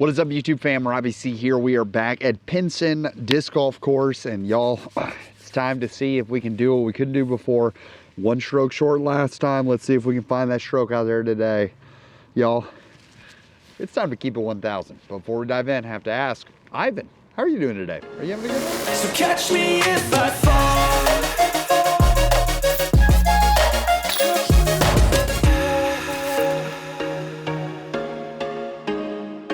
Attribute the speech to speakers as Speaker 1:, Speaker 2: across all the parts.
Speaker 1: What is up, YouTube fam? Robbie C here. We are back at Pinson Disc Golf Course, and y'all, it's time to see if we can do what we couldn't do before. One stroke short last time. Let's see if we can find that stroke out there today. Y'all, it's time to keep it 1,000. Before we dive in, I have to ask, Ivan, how are you doing today? Are you having a good day?
Speaker 2: So catch me if I fall.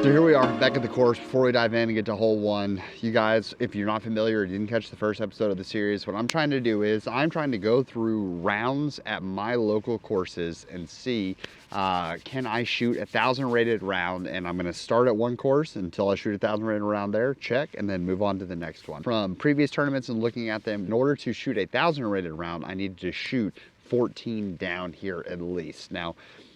Speaker 1: So here we are back at the course. Before we dive in and get to hole one, you guys, if you're not familiar or didn't catch the first episode of the series, what I'm trying to do is I'm trying to go through rounds at my local courses and see, can I shoot 1,000 rated round? And I'm gonna start at one course until I shoot 1,000 rated round there, check, and then move on to the next one. From previous tournaments and looking at them, in order to shoot 1,000 rated round, I need to shoot 14 down here at least. Now,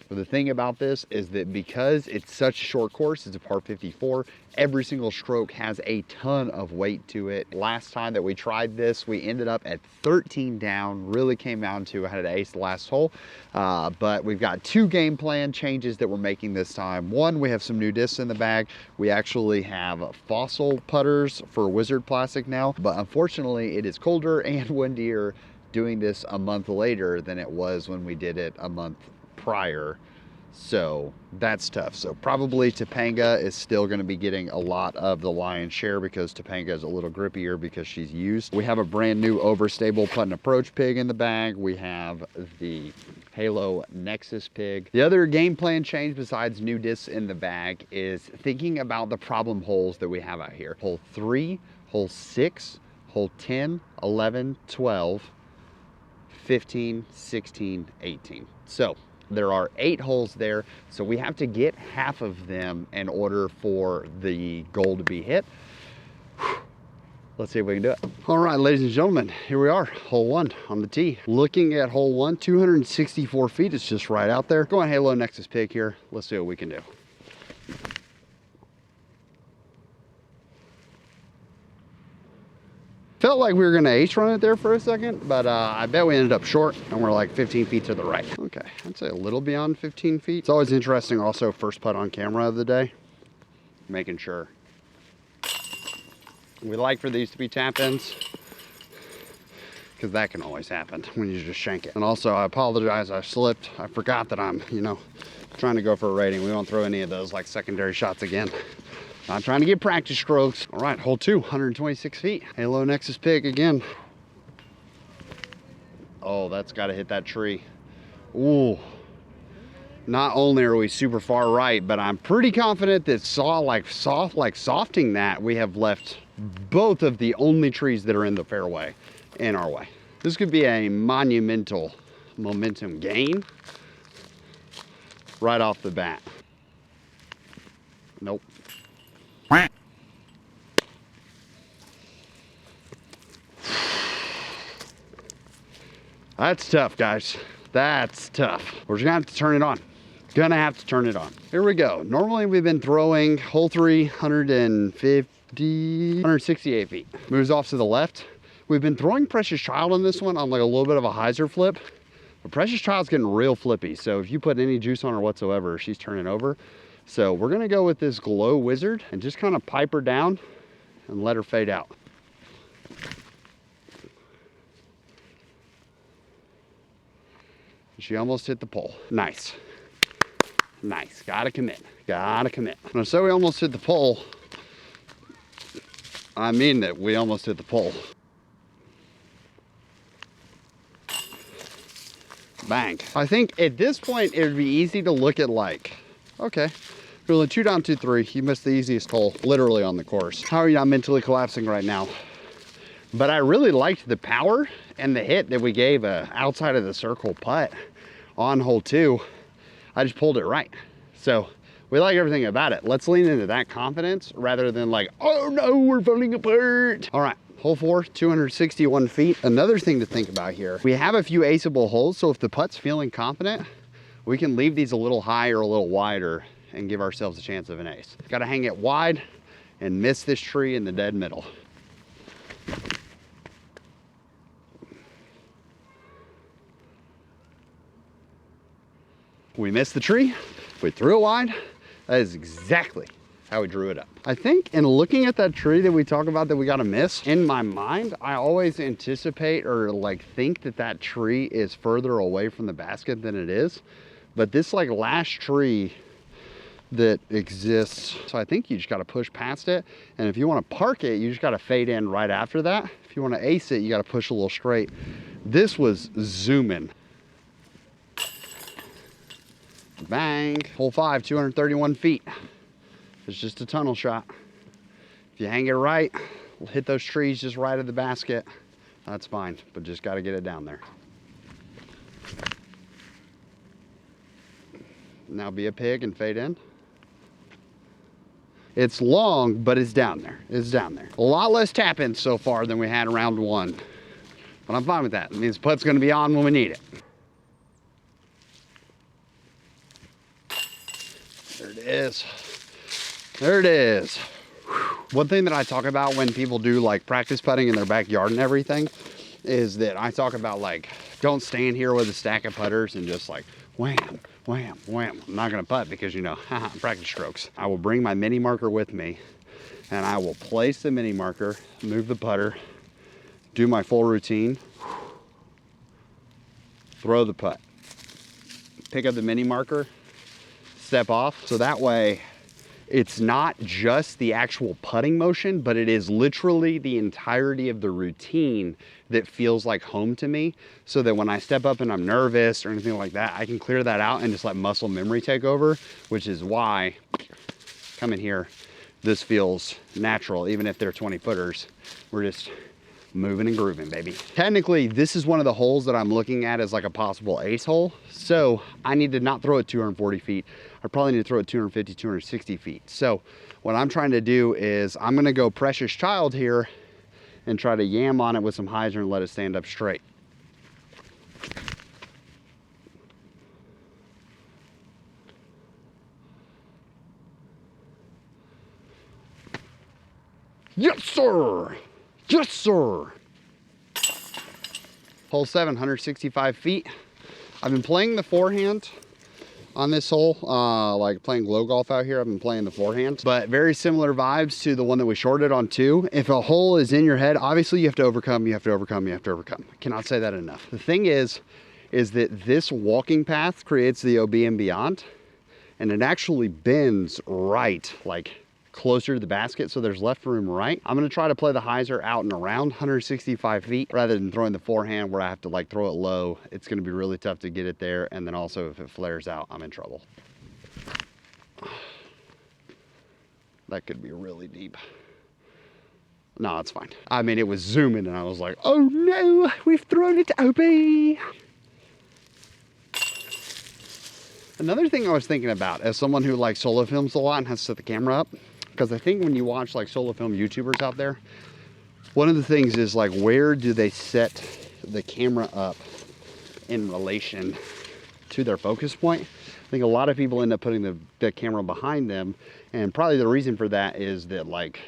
Speaker 1: the thing about this is that because it's such a short course, it's a par 54, every single stroke has a ton of weight to it. Last time that we tried this, we ended up at 13 down, really came down to, I had an ace the last hole, but we've got two game plan changes that we're making this time. One, we have some new discs in the bag. We actually have fossil putters for Wizard Plastic now, but unfortunately it is colder and windier doing this a month later than it was when we did it a month prior, so that's tough. So probably Topanga is still going to be getting a lot of the lion's share because Topanga is a little grippier because she's used. We have a brand new overstable putt and approach pig in the bag. We have the Halo Nexus pig. The other game plan change besides new discs in the bag is thinking about the problem holes that we have out here. Hole 3, hole 6, hole 10, 11, 12, 15, 16, 18. So there are 8 holes there, so we have to get half of them in order for the goal to be hit. Let's see if we can do it. All right, ladies and gentlemen, here we are, hole 1 on the tee. Looking at hole 1, 264 feet, it's just right out there. Go on Halo Nexus pig here. Let's see what we can do. Felt like we were gonna ace run it there for a second, but I bet we ended up short and we're like 15 feet to the right. Okay, I'd say a little beyond 15 feet. It's always interesting also, first putt on camera of the day, making sure. We like for these to be tap-ins because that can always happen when you just shank it. And also, I apologize, I slipped. I forgot that I'm, trying to go for a rating. We won't throw any of those like secondary shots again. I'm trying to get practice strokes. All right, hole 2, 126 feet. Halo Nexus pig again. Oh, that's got to hit that tree. Ooh. Not only are we super far right, but I'm pretty confident that softing that, we have left both of the only trees that are in the fairway in our way. This could be a monumental momentum gain right off the bat. Nope. That's tough, guys. That's tough. We're just gonna have to turn it on. Gonna have to turn it on. Here we go. Normally we've been throwing hole 3, 168 feet. Moves off to the left. We've been throwing Precious Child on this one on like a little bit of a hyzer flip. But Precious Child's getting real flippy. So if you put any juice on her whatsoever, she's turning over. So we're gonna go with this Glow Wizard and just kind of pipe her down and let her fade out. She almost hit the pole. Nice. Nice. Gotta commit. Gotta commit. When I say we almost hit the pole, I mean that we almost hit the pole. Bang. I think at this point it would be easy to look at like, okay, really 2 down, 2, 3. You missed the easiest hole literally on the course. How are you not mentally collapsing right now? But I really liked the power and the hit that we gave outside of the circle putt on hole 2. I just pulled it right. So we like everything about it. Let's lean into that confidence rather than like, oh no, we're falling apart. All right, hole 4, 261 feet. Another thing to think about here, we have a few aceable holes, so if the putt's feeling confident, we can leave these a little higher, a little wider, and give ourselves a chance of an ace. Gotta hang it wide and miss this tree in the dead middle. We missed the tree, we threw it wide. That is exactly how we drew it up. I think in looking at that tree that we talk about that we got to miss, in my mind, I always anticipate or like think that that tree is further away from the basket than it is. But this like last tree that exists, so I think you just got to push past it. And if you want to park it, you just got to fade in right after that. If you want to ace it, you got to push a little straight. This was zooming. Bang. Hole 5, 231 feet. It's just a tunnel shot. If you hang it right, hit those trees just right at the basket, that's fine, but just got to get it down there. Now be a pig and fade in. It's long, but it's down there. It's down there. A lot less tap-ins so far than we had round 1. But I'm fine with that. It means putt's going to be on when we need it. There it is. There it is. Whew. One thing that I talk about when people do like practice putting in their backyard and everything is that I talk about like, don't stand here with a stack of putters and just like wham, wham, wham. I'm not gonna putt because, you know, practice strokes. I will bring my mini marker with me and I will place the mini marker, move the putter, do my full routine, throw the putt, pick up the mini marker, step off. So that way it's not just the actual putting motion, but it is literally the entirety of the routine that feels like home to me, so that when I step up and I'm nervous or anything like that, I can clear that out and just let muscle memory take over, which is why coming here, this feels natural. Even if they're 20 footers, we're just moving and grooving, baby. Technically, this is one of the holes that I'm looking at as like a possible ace hole. So I need to not throw it 240 feet. I probably need to throw it 250, 260 feet. So what I'm trying to do is I'm gonna go precious child here and try to yam on it with some hyzer and let it stand up straight. Yes, sir. Yes, sir. Hole 7, 165 feet. I've been playing the forehand on this hole, like playing glow golf out here. I've been playing the forehand, but very similar vibes to the one that we shorted on 2. If a hole is in your head, obviously you have to overcome, you have to overcome, you have to overcome. I cannot say that enough. The thing is that this walking path creates the OB and beyond, and it actually bends right, like closer to the basket, so there's left room right. I'm gonna try to play the hyzer out and around 165 feet rather than throwing the forehand where I have to like throw it low. It's gonna be really tough to get it there, and then also if it flares out, I'm in trouble. That could be really deep. No, it's fine. I mean, it was zooming and I was like, oh no, we've thrown it to OB. Another thing I was thinking about as someone who like solo films a lot and has to set the camera up, because I think when you watch like solo film YouTubers out there, one of the things is like, where do they set the camera up in relation to their focus point? I think a lot of people end up putting the camera behind them, and probably the reason for that is that like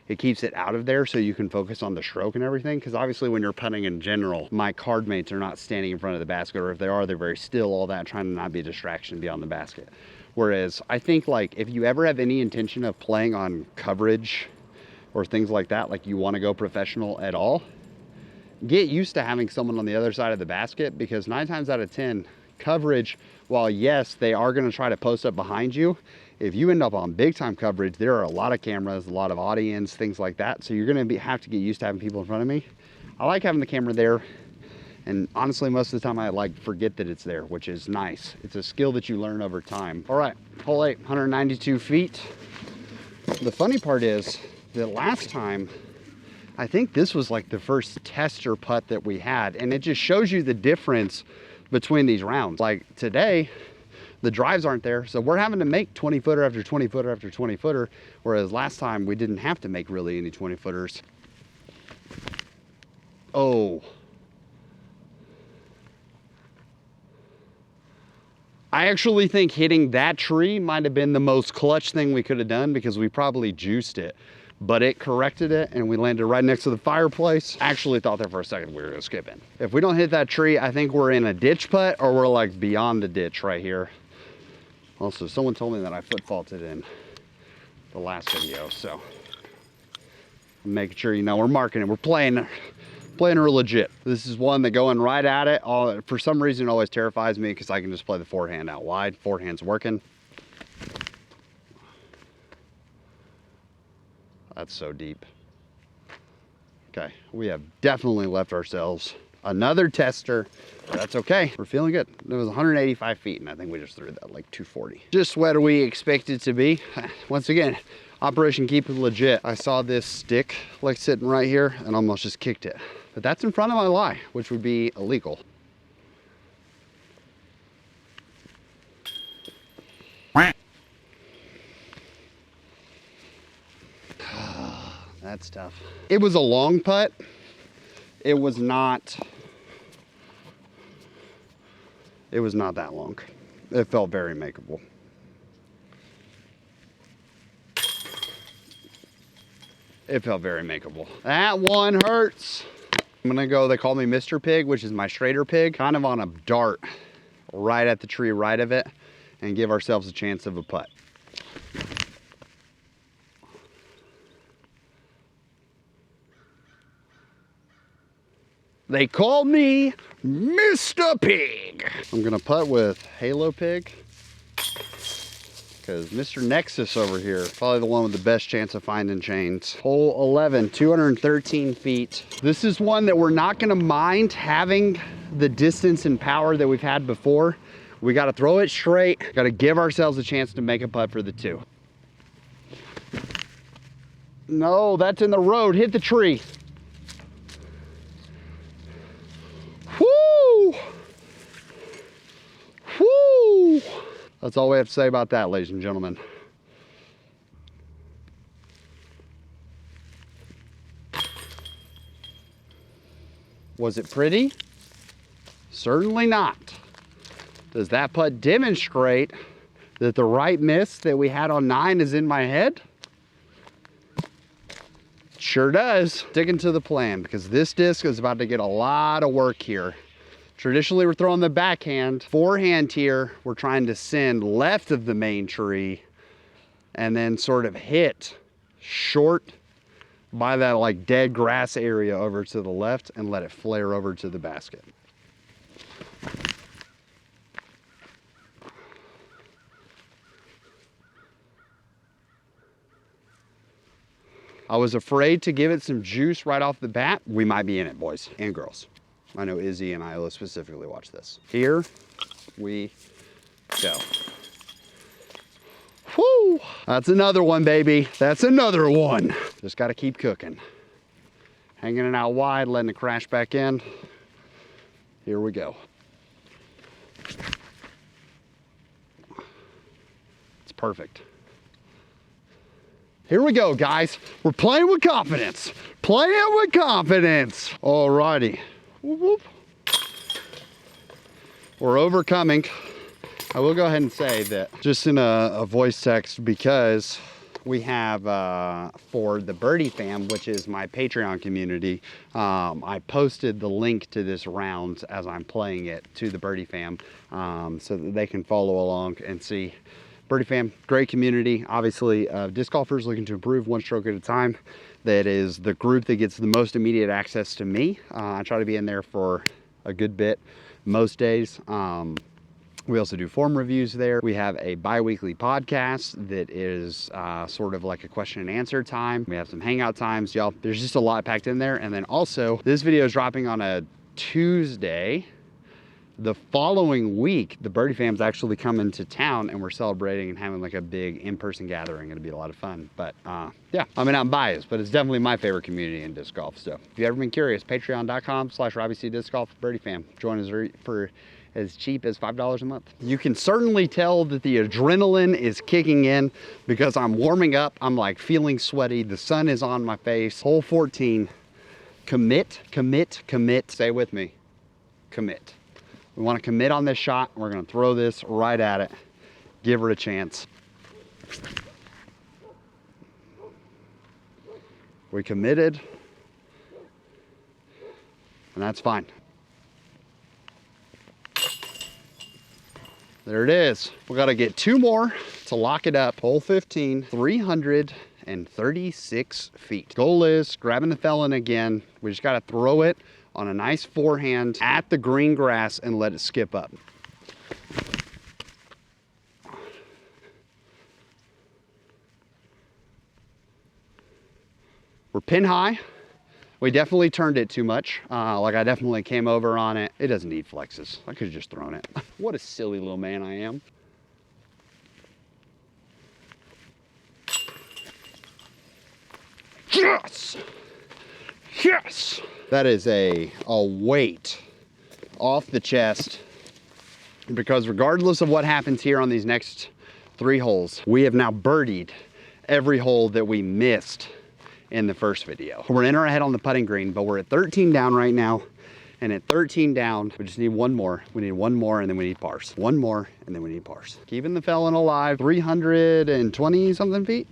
Speaker 1: it keeps it out of there so you can focus on the stroke and everything. Because obviously when you're putting in general, my card mates are not standing in front of the basket, or if they are, they're very still, all that, trying to not be a distraction beyond the basket. Whereas I think like if you ever have any intention of playing on coverage or things like that, like you want to go professional at all, get used to having someone on the other side of the basket, because 9 times out of 10, coverage, while yes, they are going to try to post up behind you, if you end up on big time coverage, there are a lot of cameras, a lot of audience, things like that. So you're going to have to get used to having people in front of me. I like having the camera there. And honestly, most of the time I like forget that it's there, which is nice. It's a skill that you learn over time. All right, hole 8, 192 feet. The funny part is that last time, I think this was like the first tester putt that we had. And it just shows you the difference between these rounds. Like today, the drives aren't there, so we're having to make 20 footer after 20 footer after 20 footer, whereas last time we didn't have to make really any 20 footers. Oh. I actually think hitting that tree might have been the most clutch thing we could have done, because we probably juiced it, but it corrected it and we landed right next to the fireplace. Actually thought there for a second we were gonna skip in. If we don't hit that tree, I think we're in a ditch putt, or we're like beyond the ditch right here. Also, someone told me that I foot faulted in the last video. So making sure, you know, we're marking it. We're playing her legit. This is one that going right at it, for some reason, it always terrifies me because I can just play the forehand out wide. Forehand's working. That's so deep. Okay, we have definitely left ourselves another tester. That's okay, we're feeling good. It was 185 feet and I think we just threw that like 240. Just what we expect it to be. Once again, Operation Keep It Legit. I saw this stick like sitting right here and almost just kicked it. But that's in front of my lie, which would be illegal. That's tough. It was a long putt. It was not that long. It felt very makeable. It felt very makeable. That one hurts. I'm gonna go, they call me Mr. Pig, which is my straighter pig, kind of on a dart right at the tree right of it and give ourselves a chance of a putt. They call me Mr. Pig. I'm gonna putt with Halo Pig because Mr. Nexus over here, probably the one with the best chance of finding chains. Hole 11, 213 feet. This is one that we're not gonna mind having the distance and power that we've had before. We gotta throw it straight, gotta give ourselves a chance to make a putt for the 2. No, that's in the road, hit the tree. Woo! Woo! That's all we have to say about that, ladies and gentlemen. Was it pretty? Certainly not. Does that putt demonstrate that the right miss that we had on 9 is in my head? Sure does. Sticking to the plan because this disc is about to get a lot of work here. Traditionally, we're throwing the backhand. Forehand here, we're trying to send left of the main tree and then sort of hit short by that like dead grass area over to the left and let it flare over to the basket. I was afraid to give it some juice right off the bat. We might be in it, boys and girls. I know Izzy and Isla specifically watch this. Here we go. Whoo! That's another one, baby. That's another one. Just got to keep cooking. Hanging it out wide, letting it crash back in. Here we go. It's perfect. Here we go, guys. We're playing with confidence. Playing with confidence. Alrighty. Whoop, whoop. We're overcoming. I will go ahead and say that just in a voice text, because we have for the Birdie Fam, which is my Patreon community, I posted the link to this round as I'm playing it to the Birdie Fam so that they can follow along and see. Birdie Fam, great community. Obviously, disc golfers looking to improve one stroke at a time. That is the group that gets the most immediate access to me. I try to be in there for a good bit most days. We also do form reviews there. We have a bi-weekly podcast that is sort of like a question and answer time. We have some hangout times, y'all. There's just a lot packed in there. And then also, this video is dropping on a Tuesday. The following week, the Birdie Fam's actually coming to town and we're celebrating and having like a big in-person gathering. It'll be a lot of fun. But yeah, I mean, I'm biased, but it's definitely my favorite community in disc golf. So if you've ever been curious, patreon.com/Robbie Disc Golf Birdie Fam. Join us for as cheap as $5 a month. You can certainly tell that the adrenaline is kicking in because I'm warming up. I'm like feeling sweaty. The sun is on my face. Hole 14, commit, commit, commit. Stay with me, commit. We want to commit on this shot. We're going to throw this right at it. Give her a chance. We committed. And that's fine. There it is. We got to get 2 more to lock it up. Hole 15, 336 feet. Goal is grabbing the felon again. We just got to throw it on a nice forehand at the green grass and let it skip up. We're pin high. We definitely turned it too much. Like I definitely came over on it. It doesn't need flexes. I could have just thrown it. What a silly little man I am. Yes! Yes! That is a weight off the chest, because regardless of what happens here on these next 3 holes, we have now birdied every hole that we missed in the first video. We're in our head on the putting green, but we're at 13 down right now. And at 13 down, we just need one more. We need one more, and then we need pars. One more, and then we need pars. Keeping the felon alive, 320 something feet,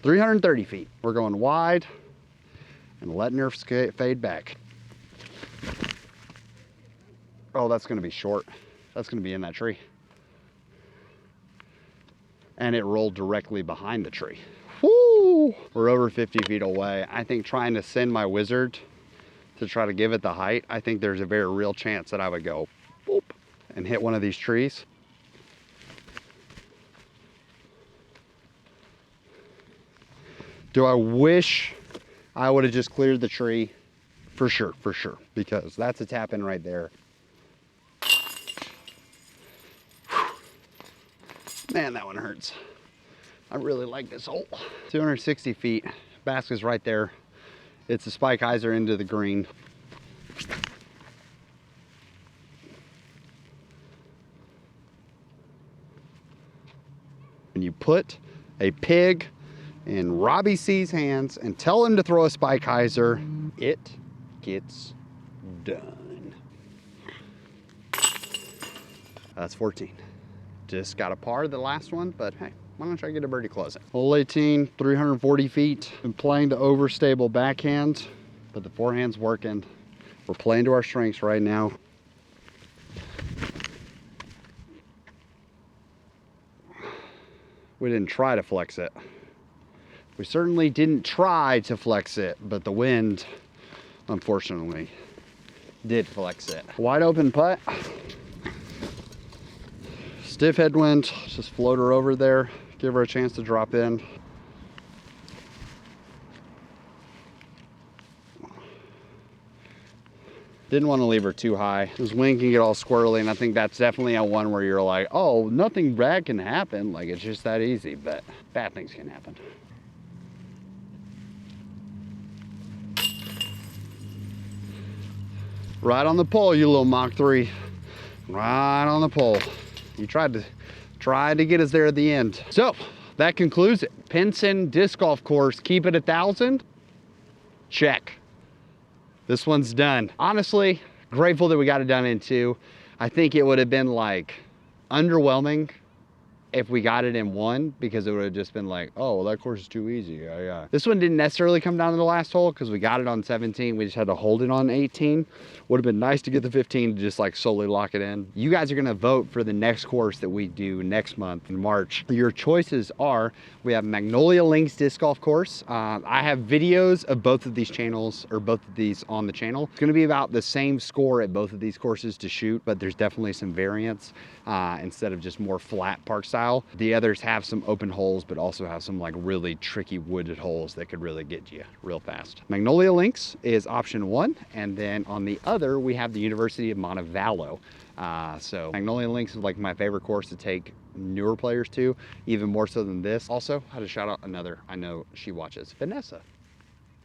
Speaker 1: 330 feet. We're going wide and letting her fade back. Oh, that's gonna be short. That's gonna be in that tree. And it rolled directly behind the tree. Woo! We're over 50 feet away. I think trying to send my wizard to try to give it the height, I think there's a very real chance that I would go boop and hit one of these trees. Do I wish I would have just cleared the tree? For sure, because that's a tap in right there. Man, that one hurts. I really like this hole. 260 feet, basket's right there. It's a spike hyzer into the green. When you put a pig in Robbie C's hands and tell him to throw a spike hyzer, it gets done. That's 14. Just got a par the last one, but hey, why don't I try to get a birdie closing? Hole 18, 340 feet. Been playing the overstable backhand, but the forehand's working. We're playing to our strengths right now. We didn't try to flex it. We certainly didn't try to flex it, but the wind, unfortunately, did flex it. Wide open putt. Stiff headwind, just float her over there, give her a chance to drop in. Didn't want to leave her too high. This wind can get all squirrely, and I think that's definitely a one where you're like, oh, nothing bad can happen. Like, it's just that easy, but bad things can happen. Right on the pole, you little Mach 3. Right on the pole. You tried to get us there at the end. So that concludes it. Pinson Disc Golf Course, keep it 1,000. Check. This one's done. Honestly, grateful that we got it done in 2. I think it would have been like underwhelming if we got it in 1, because it would have just been like, oh, well, that course is too easy. Yeah. This one didn't necessarily come down to the last hole because we got it on 17. We just had to hold it on 18. Would have been nice to get the 15 to just like solely lock it in. You guys are gonna vote for the next course that we do next month in March. Your choices are, we have Magnolia Links Disc Golf Course. I have videos of both of these channels, or both of these on the channel. It's gonna be about the same score at both of these courses to shoot, but there's definitely some variance instead of just more flat park style. The others have some open holes, but also have some like really tricky wooded holes that could really get you real fast. Magnolia Links is option 1, and then on the other, we have the University of Montevallo. So Magnolia Links is like my favorite course to take newer players to, even more so than this. Also, I had to shout out another, I know she watches, Vanessa.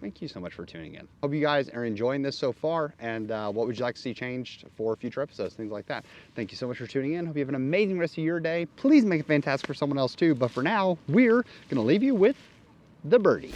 Speaker 1: Thank you so much for tuning in. Hope you guys are enjoying this so far, and what would you like to see changed for future episodes, things like that. Thank you so much for tuning in. Hope you have an amazing rest of your day. Please make it fantastic for someone else too, but for now, we're gonna leave you with the birdie.